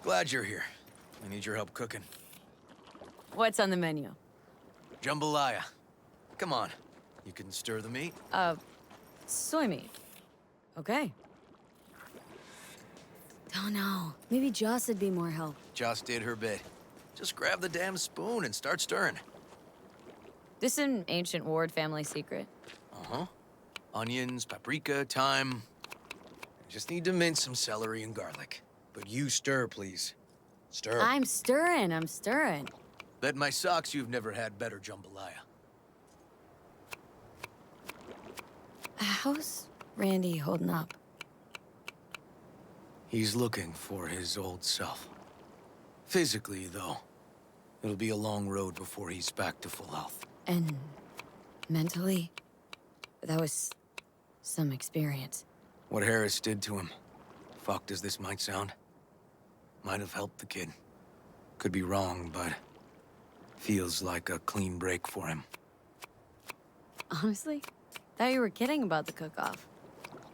Glad you're here. I need your help cooking. What's on the menu? Jambalaya. Come on. You can stir the meat? Soy meat. Okay. Oh no, maybe Joss would be more help. Joss did her bit. Just grab the damn spoon and start stirring. This an ancient Ward family secret? Uh-huh. Onions, paprika, thyme. Just need to mince some celery and garlic. But you stir, please. Stir. I'm stirring. Bet my socks you've never had better jambalaya. How's Randy holding up? He's looking for his old self. Physically, though. It'll be a long road before he's back to full health. And mentally? That was some experience. What Harris did to him, fucked as this might sound, might have helped the kid. Could be wrong, but feels like a clean break for him. Honestly, thought you were kidding about the cook-off.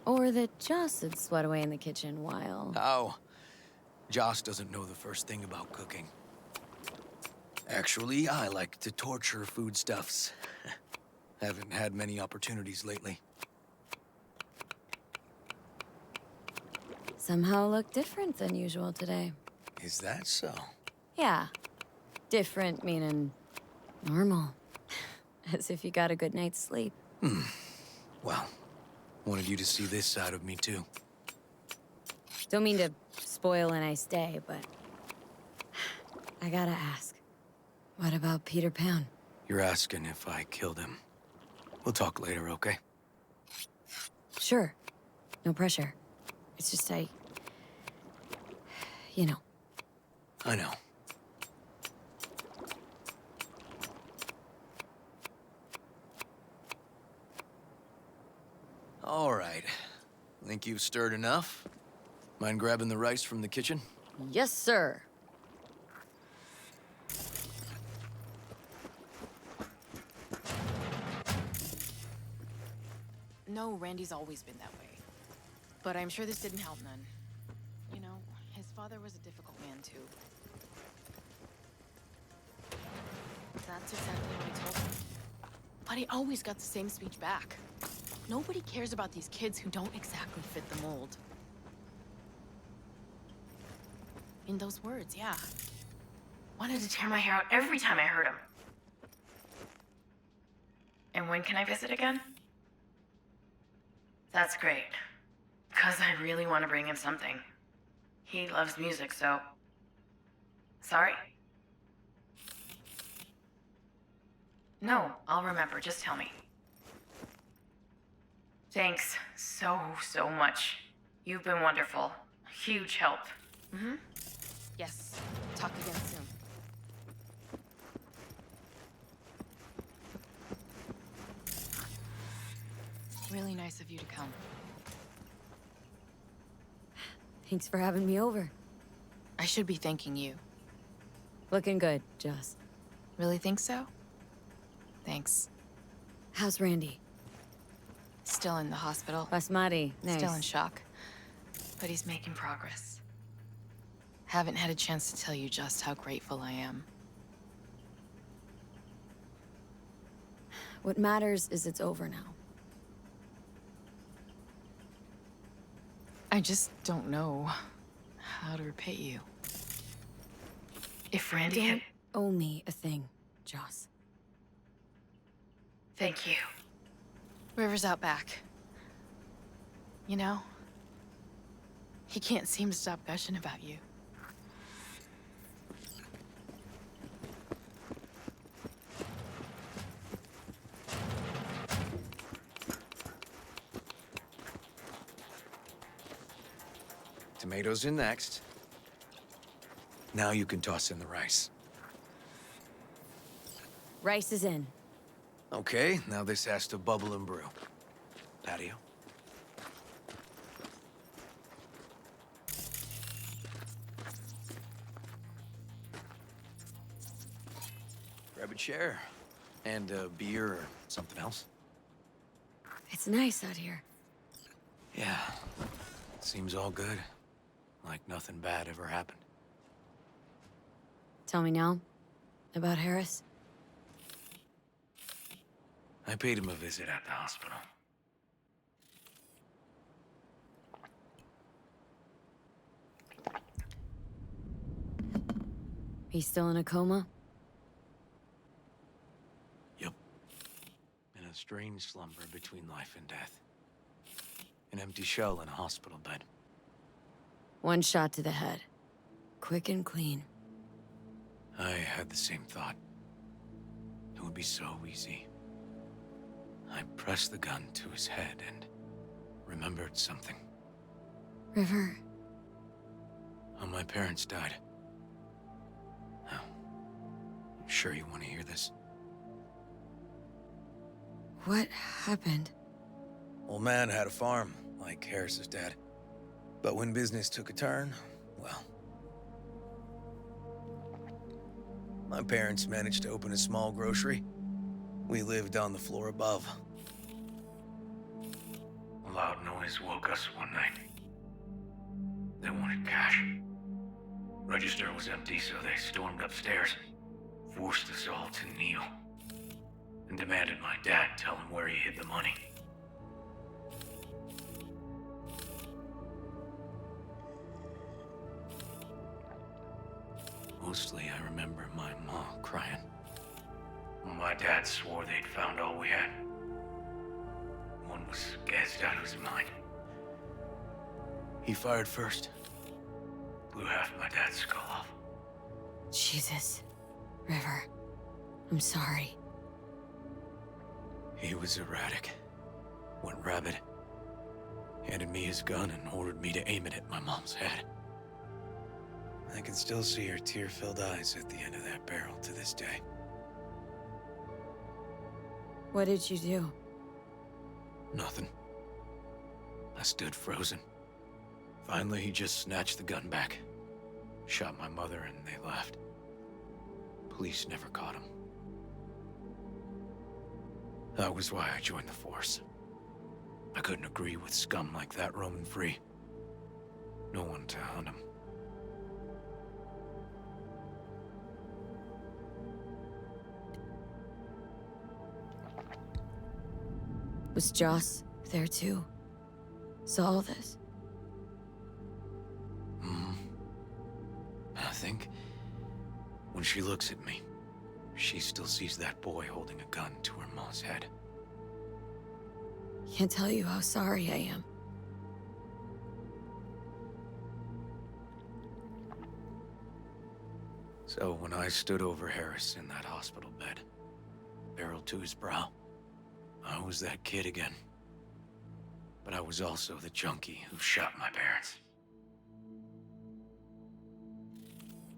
Or that Joss had sweat away in the kitchen while... How? Joss doesn't know the first thing about cooking. Actually, I like to torture foodstuffs. Haven't had many opportunities lately. Somehow look different than usual today. Is that so? Yeah. Different meaning normal. As if you got a good night's sleep. Well, wanted you to see this side of me too. Don't mean to spoil a nice day, but I gotta ask. What about Peter Pan? You're asking if I killed him. We'll talk later, okay? Sure. No pressure. It's just you know. I know. All right. Think you've stirred enough? Mind grabbing the rice from the kitchen? Yes, sir. No, Randy's always been that way. But I'm sure this didn't help none. You know, his father was a difficult man, too. That's exactly what I told him. But he always got the same speech back. Nobody cares about these kids who don't exactly fit the mold. In those words, yeah. Wanted to tear my hair out every time I heard him. And when can I visit again? That's great. Because I really want to bring him something. He loves music, so... Sorry? No, I'll remember. Just tell me. Thanks so much. You've been wonderful. Huge help. Mm-hmm. Yes. Talk again soon. Really nice of you to come. Thanks for having me over. I should be thanking you. Looking good, Joss. Really think so? Thanks. How's Randy? Still in the hospital. Basmati, nice. Still in shock. But he's making progress. Haven't had a chance to tell you just how grateful I am. What matters is it's over now. I just don't know how to repay you. If Randy Don't owe me a thing, Joss. Thank you. River's out back. You know, he can't seem to stop gushing about you. Tomatoes in next. Now you can toss in the rice. Rice is in. Okay, now this has to bubble and brew. Patio. Grab a chair. And a beer or something else. It's nice out here. Yeah. Seems all good. Like nothing bad ever happened. Tell me now about Harris. I paid him a visit at the hospital. He's still in a coma? Yep. In a strange slumber between life and death. An empty shell in a hospital bed. One shot to the head. Quick and clean. I had the same thought. It would be so easy. I pressed the gun to his head and remembered something. River. How my parents died. Now, I'm sure you want to hear this. What happened? Old man had a farm, like Harris's dad. But when business took a turn, well... My parents managed to open a small grocery. We lived on the floor above. A loud noise woke us one night. They wanted cash. Register was empty, so they stormed upstairs, forced us all to kneel, and demanded my dad tell him where he hid the money. Mostly, I remember my mom crying. My dad swore they'd found all we had. One was gassed out of his mind. He fired first. Blew half my dad's skull off. Jesus. River. I'm sorry. He was erratic. Went rabid. Handed me his gun and ordered me to aim it at my mom's head. I can still see her tear-filled eyes at the end of that barrel to this day. What did you do? Nothing. I stood frozen. Finally, he just snatched the gun back. Shot my mother and they left. Police never caught him. That was why I joined the force. I couldn't agree with scum like that roaming free. No one to hunt him. Was Joss there too? Saw all this? I think when she looks at me, she still sees that boy holding a gun to her mom's head. Can't tell you how sorry I am. So when I stood over Harris in that hospital bed, barrel to his brow, I was that kid again. But I was also the junkie who shot my parents.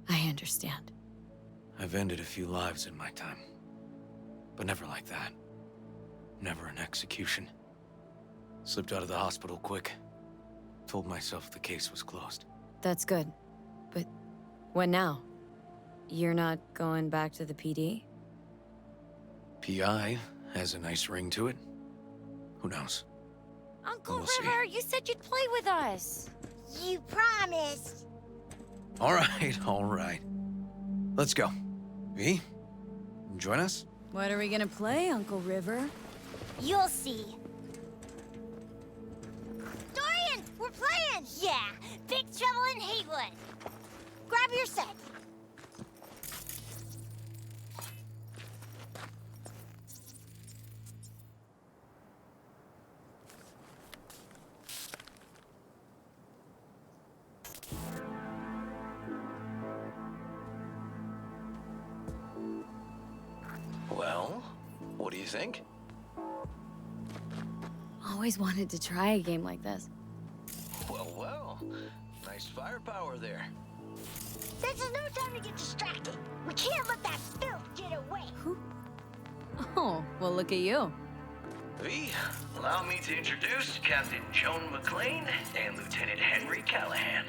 I understand. I've ended a few lives in my time, but never like that. Never an execution. Slipped out of the hospital quick. Told myself the case was closed. That's good. But what now? You're not going back to the PD? PI has a nice ring to it. Who knows? Uncle We'll see. River, you said you'd play with us. You promised. All right, all right. Let's go. V, join us? What are we gonna play, Uncle River? You'll see. Dorian, we're playing! Yeah, Big Trouble in Haywood. Grab your set. Well, what do you think? Always wanted to try a game like this. Well, nice firepower there. This is no time to get distracted. We can't let that filth get away. Oh, well, look at you. V, allow me to introduce Captain Joan McLean and Lieutenant Henry Callahan.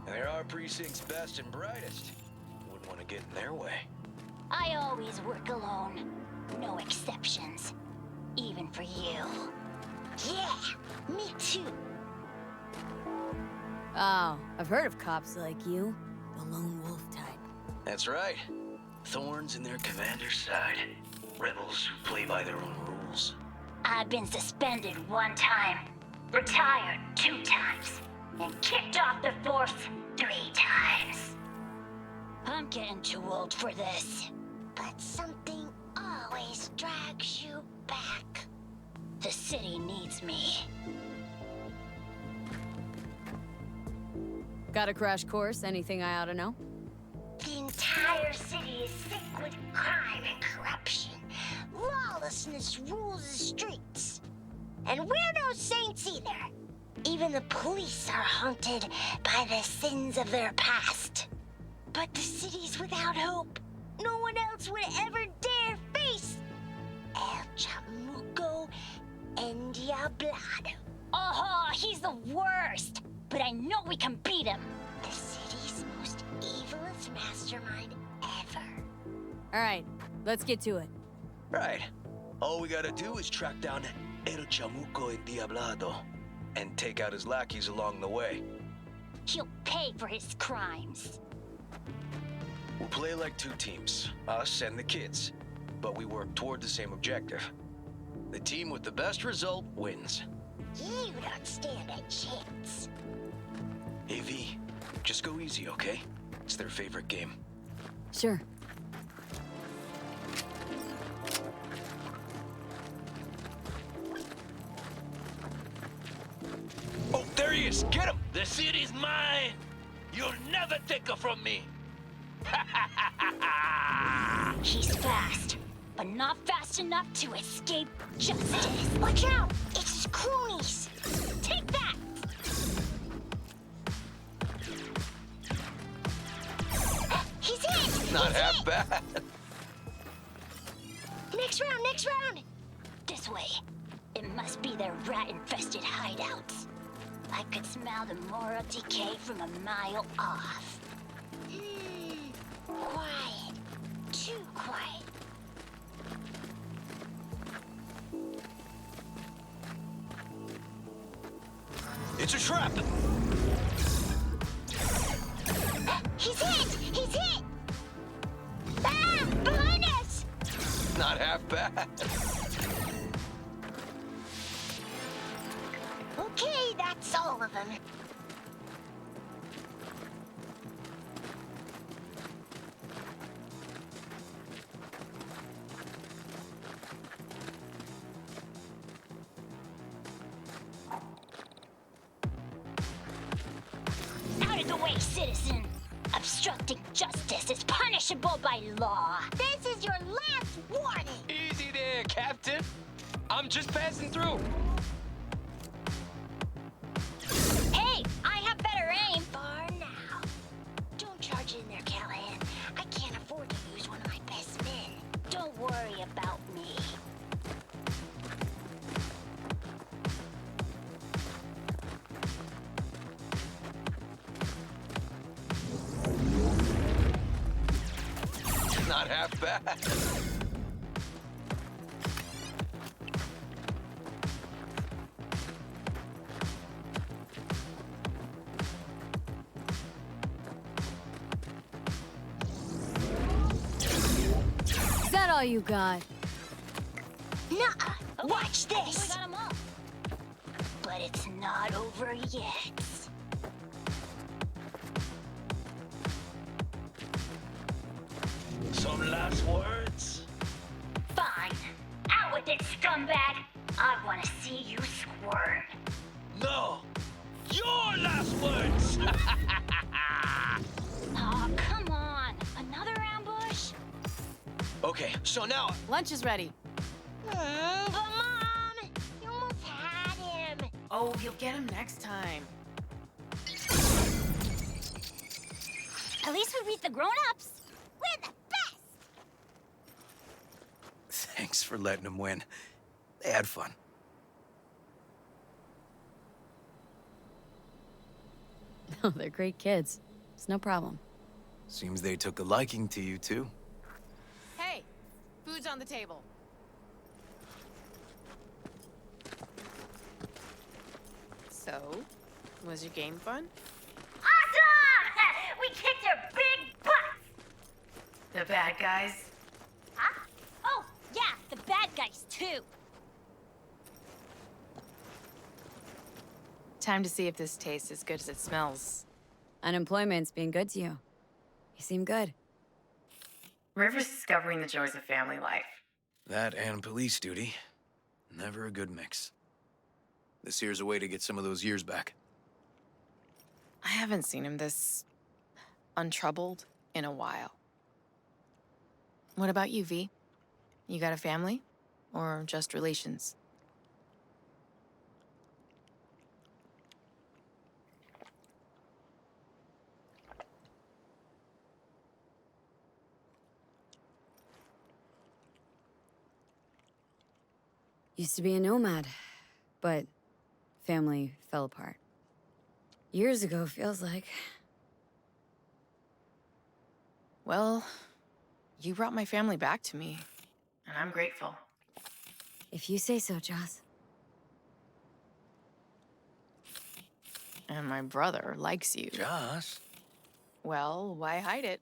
They're our precinct's best and brightest. Wouldn't want to get in their way. I always work alone. No exceptions. Even for you. Yeah, me too. Oh, I've heard of cops like you. The lone wolf type. That's right. Thorns in their commander's side. Rebels who play by their own rules. I've been suspended 1 time, retired 2 times, and kicked off the force 3 times. I'm getting too old for this. But something always drags you back. The city needs me. Got a crash course? Anything I ought to know? The entire city is sick with crime and corruption. Lawlessness rules the streets. And we're no saints either. Even the police are haunted by the sins of their past. But the city's without hope. No one else would ever dare face El Chamuco and Diablado. Oh, he's the worst. But I know we can beat him. The city's most evilest mastermind ever. All right, let's get to it. Right. All we gotta do is track down El Chamuco and Diablado and take out his lackeys along the way. He'll pay for his crimes. We'll play like 2 teams, us and the kids, but we work toward the same objective. The team with the best result wins. You don't stand a chance. Hey V, just go easy, okay? It's their favorite game. Sure. Oh, there he is! Get him! The city's mine! You'll never take her from me! He's fast, but not fast enough to escape justice. Watch out! It's his cronies! Take that! He's hit! Not He's half hit! bad. Next round, next round! This way. It must be their rat-infested hideouts. I could smell the moral decay from a mile off. Quiet. Too quiet. It's a trap! He's hit! He's hit! Ah! Behind us! Not half bad. Okay, that's all of them. Out of the way, citizen! Obstructing justice is punishable by law. This is your last warning! Easy there, Captain. I'm just passing through. Hey, I have better aim. For now. Don't charge in there, Callahan. I can't afford to lose one of my best men. Don't worry about me. Not half bad. Is that all you got? Nuh-uh. Watch this. We got 'em all. But it's not over yet. Some last words? Fine. Out with it, scumbag. I want to see you squirm. No. Your last words! Oh, come on. Another ambush? Okay, so now... Lunch is ready. But Mom, you almost had him. Oh, you'll get him next time. At least we beat the grown-ups. We're the best. Thanks for letting them win. They had fun. Oh, they're great kids. It's no problem. Seems they took a liking to you, too. Hey, food's on the table. So, was your game fun? Awesome! We kicked their big butts. guys? Huh? Oh, yeah, the bad guys, too. Time to see if this tastes as good as it smells. Unemployment's being good to you. You seem good. River's discovering the joys of family life. That and police duty. Never a good mix. This here's a way to get some of those years back. I haven't seen him this untroubled in a while. What about you, V? You got a family? Or just relations? Used to be a nomad, but family fell apart. Years ago, feels like. Well, you brought my family back to me. And I'm grateful. If you say so, Joss. And my brother likes you. Josh? Well, why hide it?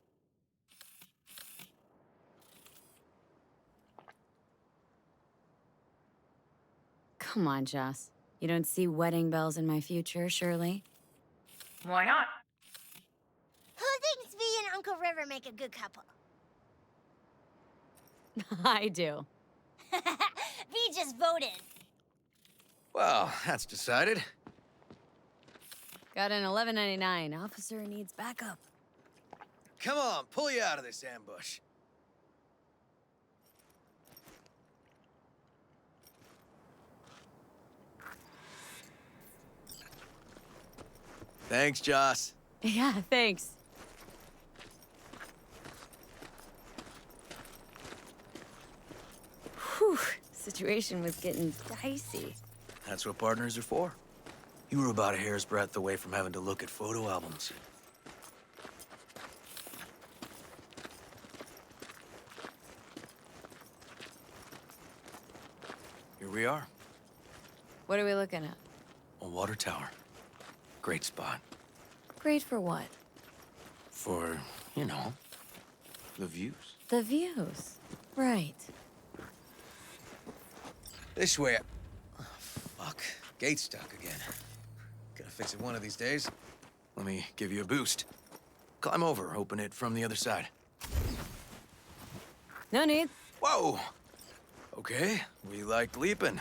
Come on, Joss. You don't see wedding bells in my future, surely? Why not? Who thinks V and Uncle River make a good couple? I do. V just voted. Well, that's decided. Got an 1199. Officer needs backup. Come on, pull you out of this ambush. Thanks, Joss. Yeah, thanks. Whew, situation was getting dicey. That's what partners are for. You were about a hair's breadth away from having to look at photo albums. Here we are, What are we looking at? a water tower. Great spot. Great for what? For, you know, the views. The views. Right. This way. Oh, fuck. Gate's stuck again. Gonna fix it one of these days. Let me give you a boost. Climb over, open it from the other side. No need. Whoa! Okay, we like leaping.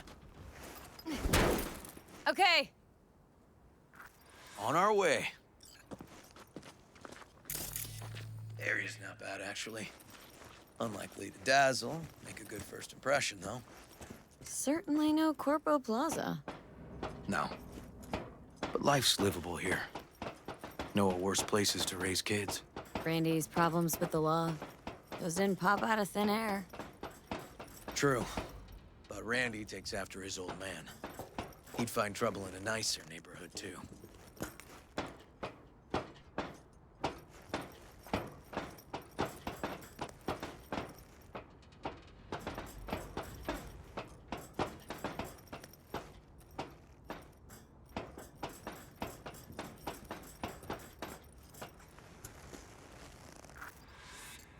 Okay. On our way. Area's not bad, actually. Unlikely to dazzle. Make a good first impression, though. Certainly no Corpo Plaza. No. But life's livable here. Know of worse places to raise kids. Brandy's problems with the law. Those didn't pop out of thin air. True. But Randy takes after his old man. He'd find trouble in a nicer neighborhood, too.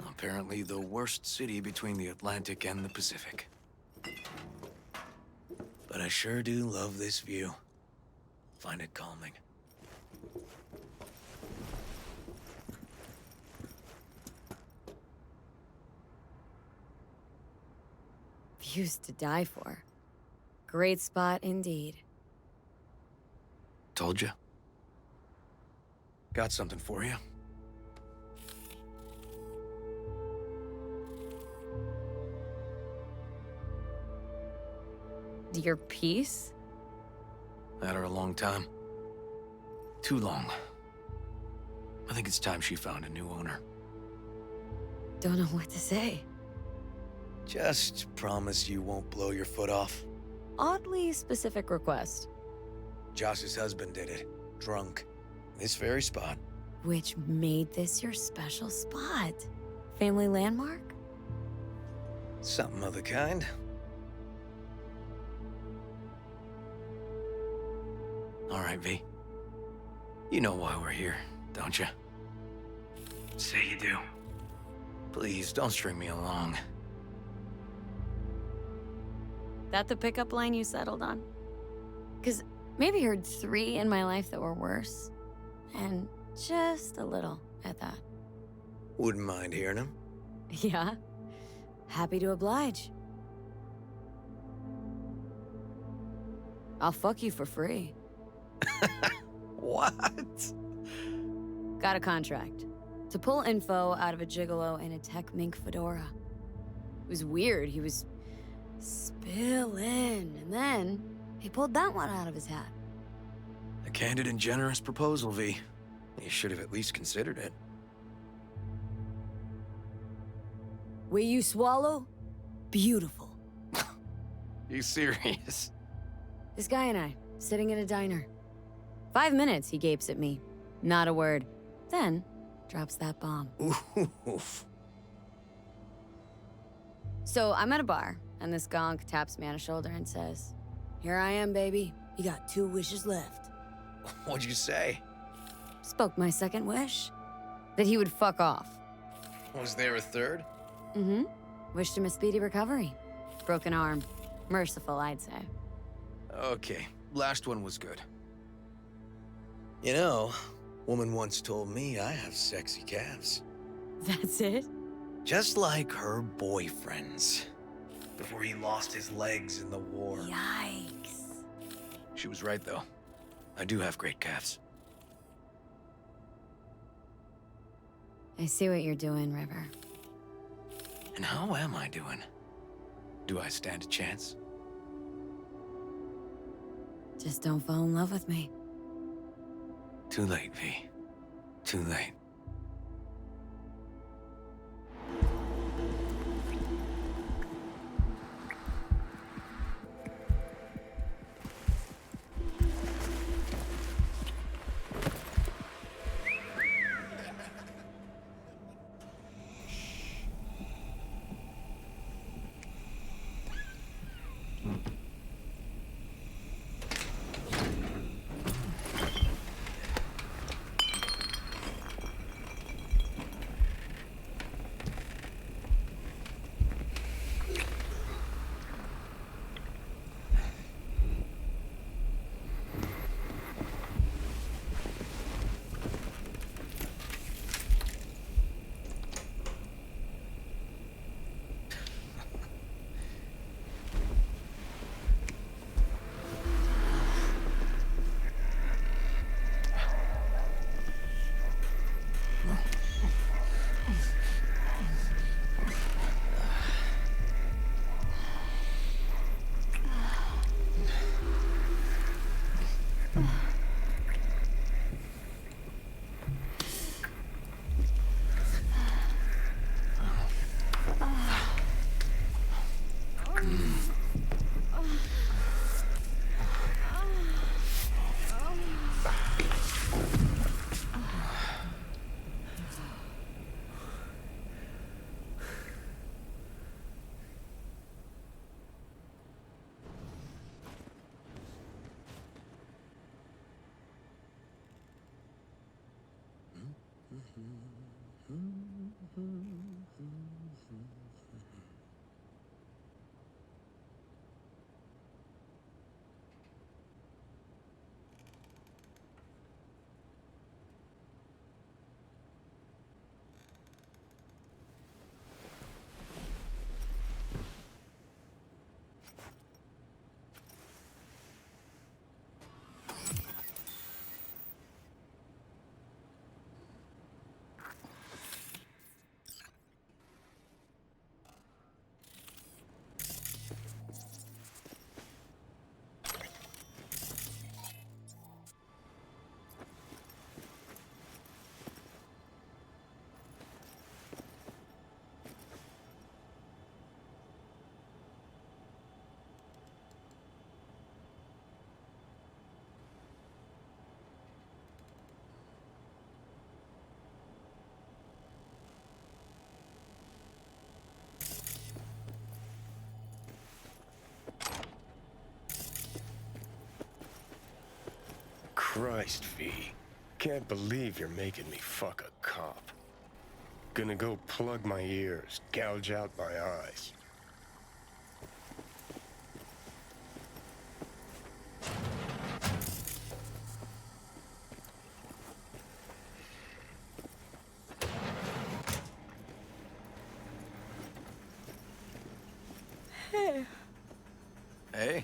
Apparently the worst city between the Atlantic and the Pacific. But I sure do love this view. Find it calming. Views to die for. Great spot indeed. Told you. Got something for you. Your piece? Had her a long time. Too long. I think it's time she found a new owner. Don't know what to say. Just promise you won't blow your foot off. Oddly specific request. Josh's husband did it. Drunk. This very spot. Which made this your special spot? Family landmark? Something of the kind. All right, V. You know why we're here, don't you? Say you do. Please, don't string me along. That the pickup line you settled on? Because maybe heard 3 in my life that were worse. And just a little at that. Wouldn't mind hearing him. Yeah? Happy to oblige. I'll fuck you for free. What? Got a contract. To pull info out of a gigolo in a tech mink fedora. It was weird, he was spilling, and then he pulled that one out of his hat. A candid and generous proposal, V. You should have at least considered it. Way you swallow? Beautiful. You serious? This guy and I, sitting at a diner. 5 minutes, he gapes at me. Not a word. Then, drops that bomb. Oof. So I'm at a bar, and this gonk taps me on the shoulder and says, "Here I am, baby. You got 2 wishes left." What'd you say? Spoke my second wish. That he would fuck off. Was there a third? Mm-hmm. Wished him a speedy recovery. Broken arm. Merciful, I'd say. Okay, last one was good. You know, woman once told me I have sexy calves. That's it? Just like her boyfriend's. Before he lost his legs in the war. Yikes. She was right, though. I do have great calves. I see what you're doing, River. And how am I doing? Do I stand a chance? Just don't fall in love with me. Too late, V. Too late. Christ, V. Can't believe you're making me fuck a cop. Gonna go plug my ears, gouge out my eyes. Hey,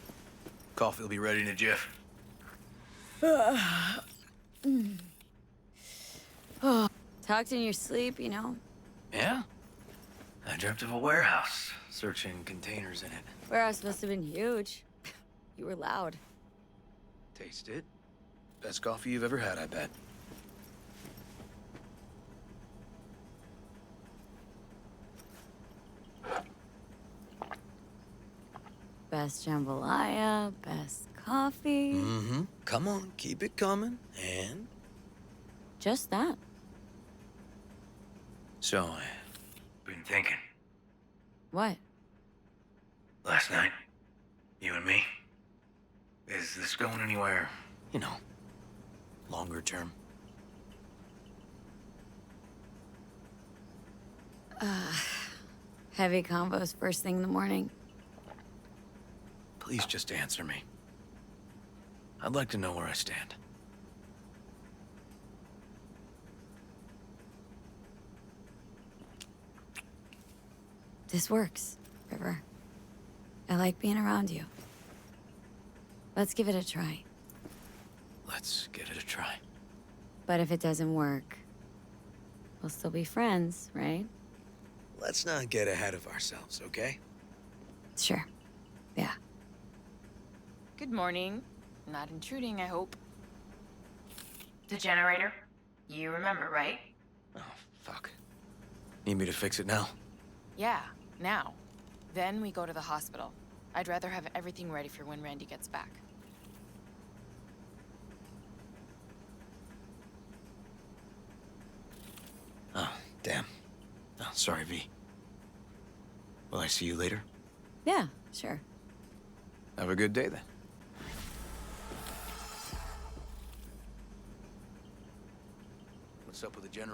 coffee will be ready in a jiff. Talked in your sleep, you know? Yeah? I dreamt of a warehouse, searching containers in it. Warehouse must have been huge. You were loud. Taste it. Best coffee you've ever had, I bet. Best jambalaya, best coffee. Mm-hmm. Come on, keep it coming. And? Just that. So, I've been thinking. What? Last night, you and me. Is this going anywhere? You know, longer term. Heavy combos first thing in the morning. Please just answer me. I'd like to know where I stand. This works, River. I like being around you. Let's give it a try. Let's give it a try. But if it doesn't work, we'll still be friends, right? Let's not get ahead of ourselves, okay? Sure. Yeah. Good morning. Not intruding, I hope. The generator? You remember, right? Oh, fuck. Need me to fix it now? Yeah, now. Then we go to the hospital. I'd rather have everything ready for when Randy gets back. Oh, damn. Oh, sorry, V. Will I see you later? Yeah, sure. Have a good day, then. What's up with the generator?